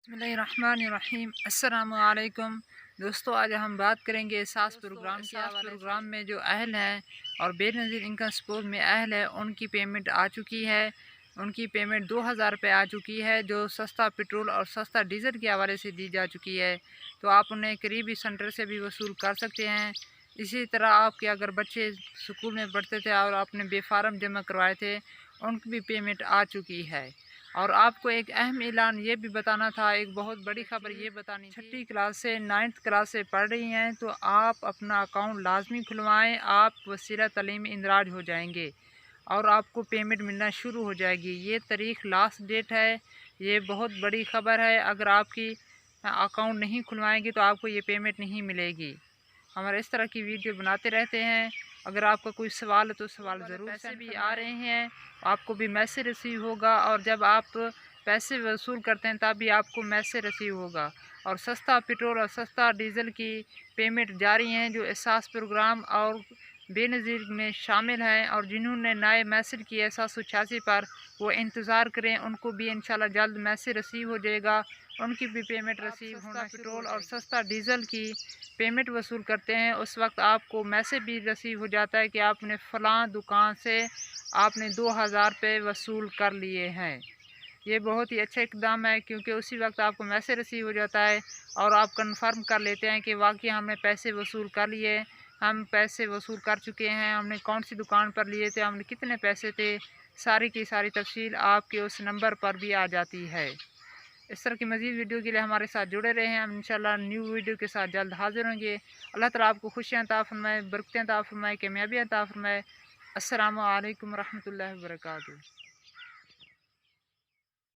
बिस्मिल्लाहिर्रहमानिर्रहीम। अस्सलामुअलैकुम दोस्तों, आज हम बात करेंगे एहसास प्रोग्राम के प्रोग्राम में जो अहल हैं और बेनज़ीर इनकम सपोर्ट में अहल है, उनकी पेमेंट आ चुकी है। उनकी पेमेंट 2000 रुपये आ चुकी है, जो सस्ता पेट्रोल और सस्ता डीज़ल के हवाले से दी जा चुकी है। तो आप उन्हें करीबी सेंटर से भी वसूल कर सकते हैं। इसी तरह आपके अगर बच्चे स्कूल में पढ़ते थे और आपने बेफारम जमा करवाए थे, उनकी भी पेमेंट आ चुकी है। और आपको एक अहम ऐलान ये भी बताना था, एक बहुत बड़ी खबर ये बतानी, छठी क्लास से 9th क्लास से पढ़ रही हैं तो आप अपना अकाउंट लाजमी खुलवाएं। आप वसीला तालीम इंदराज हो जाएंगे और आपको पेमेंट मिलना शुरू हो जाएगी। ये तारीख लास्ट डेट है। ये बहुत बड़ी खबर है। अगर आपकी अकाउंट नहीं खुलवाएंगे तो आपको ये पेमेंट नहीं मिलेगी। हमारे इस तरह की वीडियो बनाते रहते हैं। अगर आपका कोई सवाल है तो सवाल ज़रूर। पैसे भी आ रहे हैं, आपको भी मैसेज रिसीव होगा, और जब आप पैसे वसूल करते हैं तभी आपको मैसेज रिसीव होगा। और सस्ता पेट्रोल और सस्ता डीज़ल की पेमेंट जारी हैं, जो एहसास प्रोग्राम और बेनज़ीर में शामिल हैं। और जिन्होंने नए मैसेज किए 786 पर, वो इंतज़ार करें, उनको भी इंशाल्लाह जल्द मैसेज रिसीव हो जाएगा। उनकी भी पेमेंट रिसीव होना। पेट्रोल और सस्ता डीज़ल की पेमेंट वसूल करते हैं, उस वक्त आपको मैसेज भी रिसीव हो जाता है कि आपने फ़लाँ दुकान से आपने 2000 रुपये वसूल कर लिए हैं। ये बहुत ही अच्छा इक़दाम है, क्योंकि उसी वक्त आपको मैसेज रिसीव हो जाता है और आप कंफर्म कर लेते हैं कि वाकई हमने पैसे वसूल कर लिए, हम पैसे वसूल कर चुके हैं, हमने कौन सी दुकान पर लिए थे, हमने कितने पैसे थे, सारी की सारी तफसील आपके उस नंबर पर भी आ जाती है। इस तरह की मज़ीद वीडियो के लिए हमारे साथ जुड़े रहे हैं। हम इंशाल्लाह न्यू वीडियो के साथ जल्द हाज़िर होंगे। अल्लाह ताला आपको खुशियाँ अता फ़रमाए, बरकतें अता फ़रमाए, कामयाबियाँ अता फ़रमाए। अस्सलामु अलैकुम रहमतुल्लाहि व बरकातुहू।